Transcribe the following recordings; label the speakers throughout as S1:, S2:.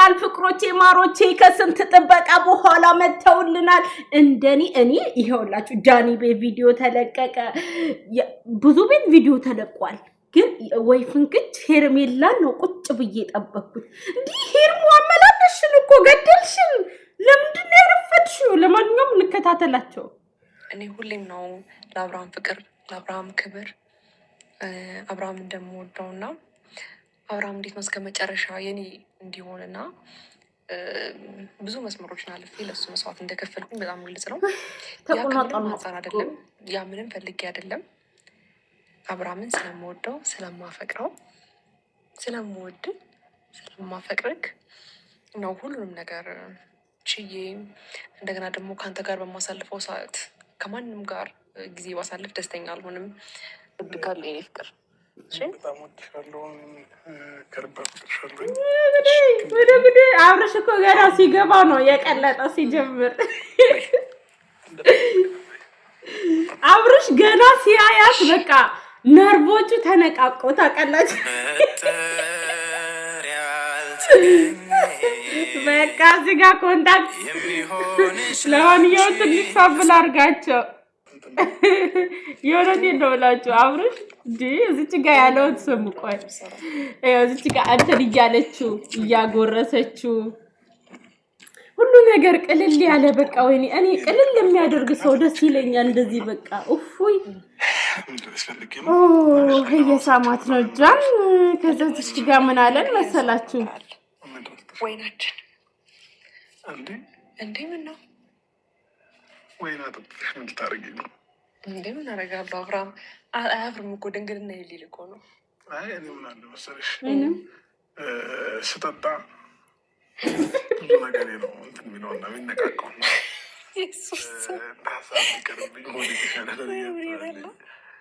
S1: መተውልናል ፍቅሮቼ ማሮቼ ከስንት ጥበቃ በኋላ መተውልናል እንደኔ እኔ ይሄውላችሁ ጃኒ ቤት ቪዲዮ ተለቀቀ ብዙ ቤት ቪዲዮ ተለቋል ግን ወይ ፍንክች ሄርሜላ ነው ቁጭ ብዬ ጠበቅኩት እንዴ ሄርሙ አመላለሽን እኮ ገደልሽን ለምንድን ነው ያረፈድሽው ለማንኛውም ልከታተላቸው
S2: እኔ ሁሌም ነው ለአብርሃም ፍቅር ለአብርሃም ክብር አብርሃም እንደምወደውና አብርሃም እንዴት ነው እስከመጨረሻ የኔ እንዲሆንና ብዙ መስመሮችን አልፌ ለሱ መስዋዕት እንደከፈልኩኝ በጣም ግልጽ ነው። ተቆናጣው ማጻር አይደለም ያ ምንም ፈልጌ አይደለም አብርሃምን ስለምወደው ስለማፈቅረው ስለምወድ ስለማፈቅርክ ነው ሁሉንም ነገር ችዬ እንደገና ደግሞ ካንተ ጋር በማሳልፈው ሰዓት ከማንንም ጋር ጊዜ ባሳልፍ ደስተኛ አልሆንም። ብቃል የኔ ፍቅር
S3: በጣም ወድሻለሁ ከልብ አፈቅርሻለሁ።
S1: ወደ አብርሽ እኮ ገና ሲገባ ነው የቀለጠው ሲጀምር አብርሽ ገና ሲያያት በቃ ነርቮቹ ተነቃቆ ታቀላችሁ በቃ እዚህ ጋር ኮንታክት ለማንኛውም ትንሽ ሳብል አድርጋቸው የሆነቴን ነው እላችሁ አብርሽ እንዴ እዚች ጋር ያለውን ስሙ ቆይ እዚች ጋር አንተን እያለችው እያጎረሰችው ሁሉ ነገር ቅልል ያለ በቃ ወይኔ እኔ ቅልል የሚያደርግ ሰው ደስ ይለኛል እንደዚህ በቃ ኡፉይ እየሳማት ነው ጃን ከዛ እዚች ጋር ምን አለን መሰላችሁ
S2: ወይናችን እንዴ ምን ነው
S3: ወይና ጥጥሽ ምን ታረጊ ነው
S2: እንዴ ምን አረጋለሁ አብርሃም አያፍርም እኮ ድንግልና ይሊል እኮ ነው
S3: አይ እኔ ምን አለ መሰለሽ ስጠጣ ብዙ ነገር ነው እንትን የሚለውና የሚነቃቀው
S2: ኢየሱስ
S3: ታሳብ ይቀርብኝ ሆነ ይሻላል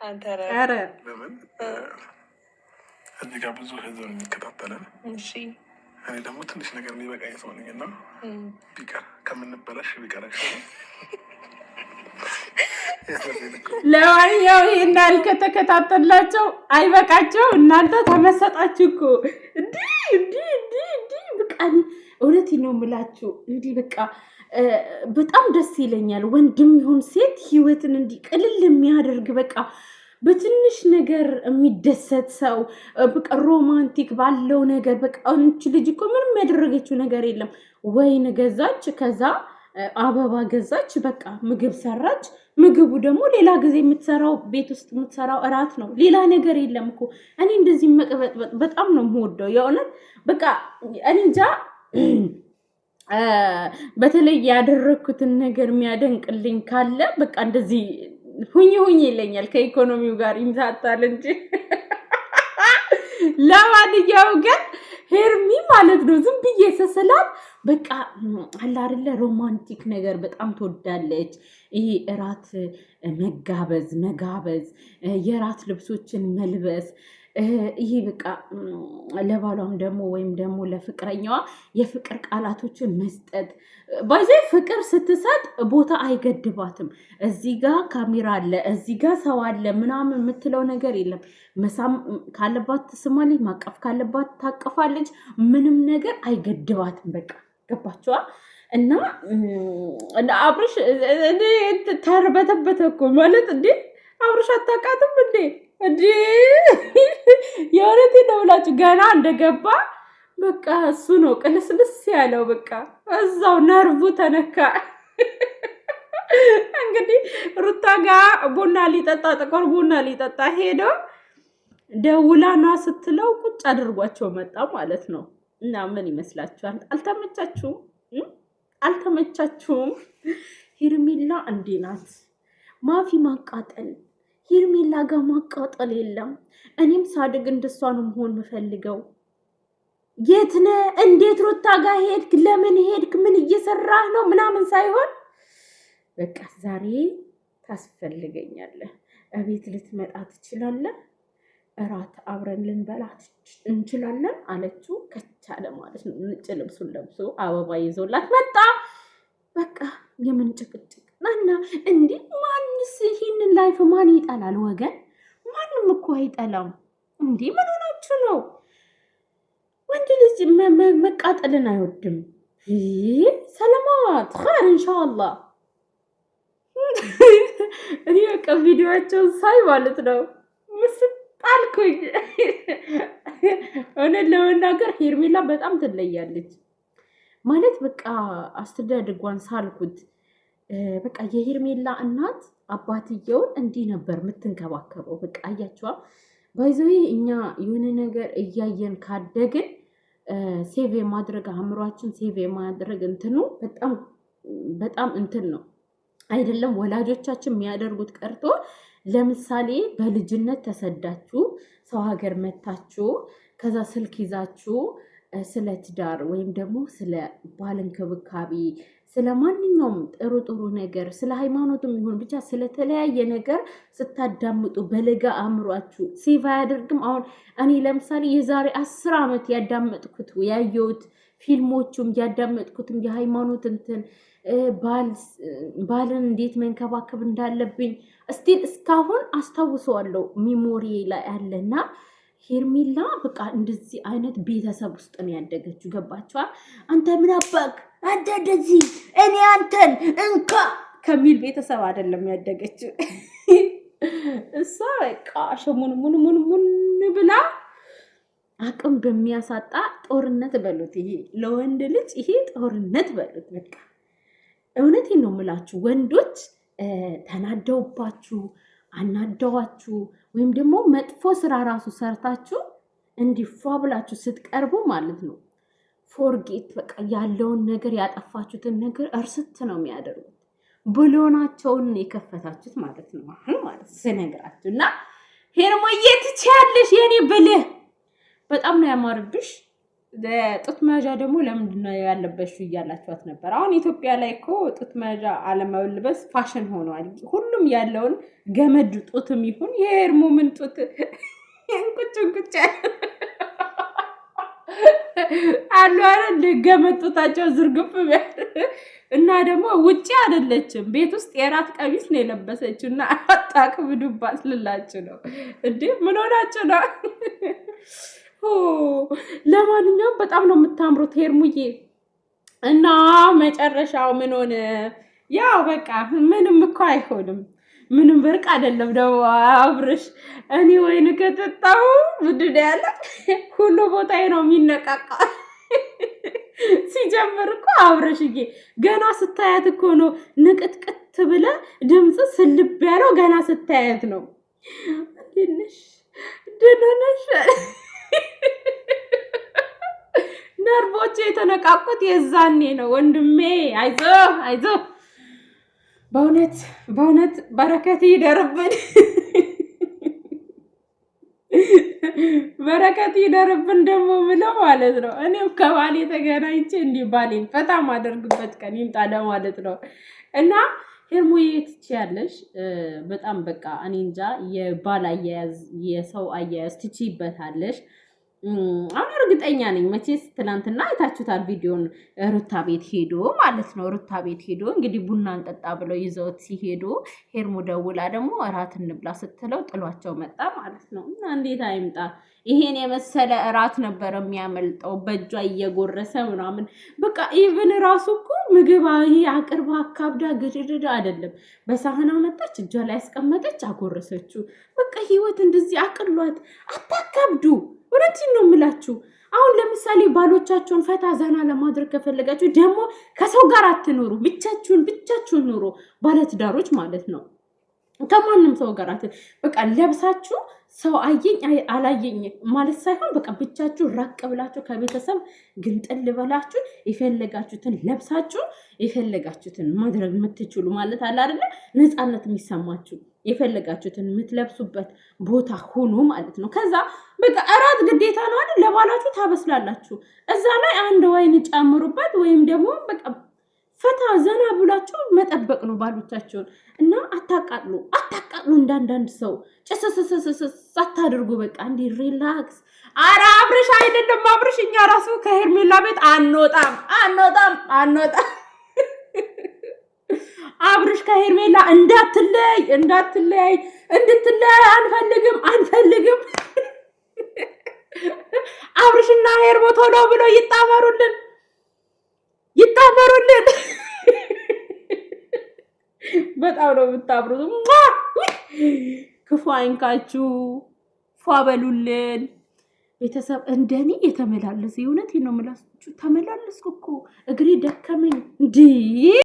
S2: አንተ
S1: ኧረ
S3: ለምን እዚህ ጋር ብዙ ህዝብ የሚከታተለን
S2: እሺ
S3: እኔ ደግሞ ትንሽ ነገር የሚበቃኝ ሰው ነኝና ቢቀር ከምንበላሽ ቢቀር አይሻልም
S1: ለዋንያው ይናል ከተከታተላቸው አይበቃቸው እናንተ ተመሰጣችሁ እኮ እንዲ በቃ እውነት ነው የምላችሁ እንዲ በቃ በጣም ደስ ይለኛል ወንድም ይሁን ሴት ህይወትን እንዲ ቅልል የሚያደርግ በቃ በትንሽ ነገር የሚደሰት ሰው በቃ ሮማንቲክ ባለው ነገር በቃ አንቺ ልጅ እኮ ምንም ያደረገችው ነገር የለም ወይን ገዛች ከዛ አበባ ገዛች በቃ ምግብ ሰራች ምግቡ ደግሞ ሌላ ጊዜ የምትሰራው ቤት ውስጥ የምትሰራው እራት ነው ሌላ ነገር የለም እኮ እኔ እንደዚህ መቀበጥ በጣም ነው የምወደው የእውነት በቃ እኔ እንጃ በተለይ ያደረኩትን ነገር የሚያደንቅልኝ ካለ በቃ እንደዚህ ሁኝ ይለኛል ከኢኮኖሚው ጋር ይምታታል እንጂ ለማንኛውም ግን ሄርሚ ማለት ነው ዝም ብዬ ሰሰላት በቃ አለ አይደለ ሮማንቲክ ነገር በጣም ትወዳለች ይሄ እራት መጋበዝ የራት ልብሶችን መልበስ ይሄ በቃ ለባሏም ደግሞ ወይም ደግሞ ለፍቅረኛዋ የፍቅር ቃላቶችን መስጠት ባይዘይ ፍቅር ስትሰጥ ቦታ አይገድባትም እዚህ ጋር ካሜራ አለ እዚህ ጋር ሰው አለ ምናምን የምትለው ነገር የለም መሳም ካለባት ትስማለች ማቀፍ ካለባት ታቀፋለች ምንም ነገር አይገድባትም በቃ ገባችኋ እና አብርሽ እንዴ ተርበተበተ እኮ ማለት እንዴ አብርሽ አታውቃትም እንዴ የወረቴ ነው ብላችሁ ገና እንደገባ በቃ እሱ ነው ቅልስልስ ያለው በቃ እዛው ነርቡ ተነካ እንግዲህ ሩታ ጋር ቡና ሊጠጣ ጥቁር ቡና ሊጠጣ ሄዶ ደውላና ስትለው ቁጭ አድርጓቸው መጣ ማለት ነው እና ምን ይመስላችኋል አልተመቻችሁም ሄርሜላ እንዴ ናት ማፊ ማቃጠል ሄርሜላ ጋር ማቃጠል የለም እኔም ሳድግ እንደሷ ነው መሆን የምፈልገው የትነ እንዴት ሩታ ጋር ሄድክ ለምን ሄድክ ምን እየሰራህ ነው ምናምን ሳይሆን በቃ ዛሬ ታስፈልገኛለህ እቤት ልትመጣ ትችላለህ እራት አብረን ልንበላ እንችላለን አለችው ከቻለ ማለት ነው ነጭ ልብሱን ለብሶ አበባ ይዞላት መጣ በቃ የምን ጭቅጭቅ ማና እንዴ ማንስ ይሄንን ላይፍ ማን ይጠላል ወገን ማንም እኮ አይጠላም እንዴ ምን ሆናችሁ ነው ወንድ ልጅ መቃጠልን አይወድም። ሰላማት ኸይር ኢንሻአላህ። እኔ በቃ ቪዲዮአቸውን ሳይ ማለት ነው ምስጣልኩኝ። እውነት ለመናገር ሄርሜላ በጣም ትለያለች ማለት በቃ አስተዳደጓን ሳልኩት በቃ የሄርሜላ እናት አባትየውን እንዲህ ነበር የምትንከባከበው። በቃ አያችዋ ባይዘዌ እኛ የሆነ ነገር እያየን ካደግን ሴቭ የማድረግ አእምሯችን ሴቭ የማድረግ እንትኑ በጣም እንትን ነው አይደለም። ወላጆቻችን የሚያደርጉት ቀርቶ ለምሳሌ በልጅነት ተሰዳችሁ ሰው ሀገር መታችሁ ከዛ ስልክ ይዛችሁ ስለ ትዳር ወይም ደግሞ ስለ ባል እንክብካቤ ስለ ማንኛውም ጥሩ ነገር ስለ ሃይማኖትም ይሁን ብቻ ስለተለያየ ነገር ስታዳምጡ በለጋ አእምሯችሁ ሴቭ አያደርግም። አሁን እኔ ለምሳሌ የዛሬ 10 ዓመት ያዳመጥኩት ያየሁት ፊልሞቹም ያዳመጥኩትም የሃይማኖት እንትን ባልን እንዴት መንከባከብ እንዳለብኝ እስቲል እስካሁን አስታውሰዋለሁ ሚሞሪ ላይ አለና ሄርሜላ በቃ እንደዚህ አይነት ቤተሰብ ውስጥ ነው ያደገችው። ገባችኋል? አንተ ምን አባክ አንተ እንደዚህ እኔ አንተን እንካ ከሚል ቤተሰብ አይደለም ያደገችው። እሷ በቃ ሸሙን ብላ አቅም በሚያሳጣ ጦርነት በሉት። ይሄ ለወንድ ልጅ ይሄ ጦርነት በሉት። በቃ እውነቴን ነው የምላችሁ ወንዶች ተናደውባችሁ አናደዋችሁ ወይም ደግሞ መጥፎ ስራ ራሱ ሰርታችሁ እንዲፏ ብላችሁ ስትቀርቡ ማለት ነው ፎርጌት በቃ ያለውን ነገር ያጠፋችሁትን ነገር እርስት ነው የሚያደርጉት። ብሎናቸውን የከፈታችሁት ማለት ነው አሁን ማለት ስነግራችሁ። እና ሄርሞዬ ትችያለሽ የኔ ብልህ በጣም ነው ያማርብሽ። ጡት መያዣ ደግሞ ለምንድነው ያለበሽው እያላችኋት ነበር። አሁን ኢትዮጵያ ላይ እኮ ጡት መያዣ አለመልበስ ፋሽን ሆኗል። ሁሉም ያለውን ገመድ ጡትም ይሁን የሄርሞ ምን ጡት እንቁጭ አሉ አይደል ገመድ ጡታቸው ዝርግፍ እና ደግሞ ውጪ አይደለችም ቤት ውስጥ የራት ቀሚስ ነው የለበሰችው እና አታክብዱባት ልላችሁ ነው እንዴ ምን ሆናችሁ ነው? ለማንኛውም በጣም ነው የምታምሩት ሄርሙዬ። እና መጨረሻው ምን ሆነ? ያው በቃ ምንም እኮ አይሆንም፣ ምንም ብርቅ አይደለም። ደግሞ አብርሽ እኔ ወይን ከተጣው ምንድን ያለ ሁሉ ቦታዬ ነው የሚነቃቃ። ሲጀምር እኮ አብርሽዬ ገና ስታያት እኮ ነው ንቅጥቅት ብለ ድምፅ ስልብ ያለው ገና ስታያት ነው። ደህና ነሽ? ነርቮቼ የተነቃቁት የዛኔ ነው ወንድሜ። አይዞ በእውነት በረከት ይደርብን፣ በረከት ይደርብን ደግሞ ምለው ማለት ነው። እኔም ከባሌ ተገናኝቼ እንዲህ ባሌን ፈታ ማደርግበት ቀን ይምጣ ማለት ነው። እና ሄርሙዬ ትችያለሽ በጣም በቃ እኔ እንጃ የባል አያያዝ የሰው አያያዝ ትችይበታለሽ። አሁን እርግጠኛ ነኝ መቼስ ትናንትና አይታችሁታል ቪዲዮን ሩታ ቤት ሄዶ ማለት ነው። ሩታ ቤት ሄዶ እንግዲህ ቡና እንጠጣ ብለው ይዘውት ሲሄዱ ሄርሙ ደውላ ደግሞ እራት እንብላ ስትለው ጥሏቸው መጣ ማለት ነው። እና እንዴት አይምጣ? ይሄን የመሰለ እራት ነበር የሚያመልጠው በእጇ እየጎረሰ ምናምን። በቃ ኢቭን ራሱ እኮ ምግብ ይሄ አቅርባ አካብዳ ግድድድ አይደለም፣ በሳህና መጣች እጇ ላይ ያስቀመጠች አጎረሰችው። በቃ ህይወት እንደዚህ አቅሏት አታካብዱ። እውነቴን ነው የምላችሁ። አሁን ለምሳሌ ባሎቻችሁን ፈታ ዘና ለማድረግ ከፈለጋችሁ ደግሞ ከሰው ጋር አትኖሩ፣ ብቻችሁን ኑሮ። ባለትዳሮች ማለት ነው ከማንም ሰው ጋር በቃ ለብሳችሁ ሰው አየኝ አላየኝ ማለት ሳይሆን በቃ ብቻችሁ ራቅ ብላችሁ ከቤተሰብ ግንጥል ብላችሁ የፈለጋችሁትን ለብሳችሁ የፈለጋችሁትን ማድረግ የምትችሉ ማለት አለ አይደለ? ነፃነት የሚሰማችሁ የፈለጋችሁትን የምትለብሱበት ቦታ ሁኑ ማለት ነው። ከዛ በቃ እራት ግዴታ ነው አይደል? ለባላችሁ ታበስላላችሁ። እዛ ላይ አንድ ወይን ጨምሩበት ወይም ደግሞ በቃ ፈታ ዘና ብላችሁ መጠበቅ ነው ባሎቻችሁን። እና አታቃጥሉ እንዳንዳንድ ሰው ጭስስስስስ አታድርጉ። በቃ እንዲ ሪላክስ። ኧረ አብርሽ አይደለም አብርሽ፣ እኛ ራሱ ከሄርሜላ ቤት አንወጣም። አብርሽ ከሄርሜላ እንድትለያይ አንፈልግም። አብርሽና ሄርሞ ቶሎ ብሎ ይጣመሩልን በጣም ነው የምታምሩት ክፉ አይንካችሁ ፏ በሉልን ቤተሰብ እንደኔ የተመላለሰ የእውነት ነው የምላችሁ ተመላለስኩ እኮ እግሬ ደከመኝ እንዴ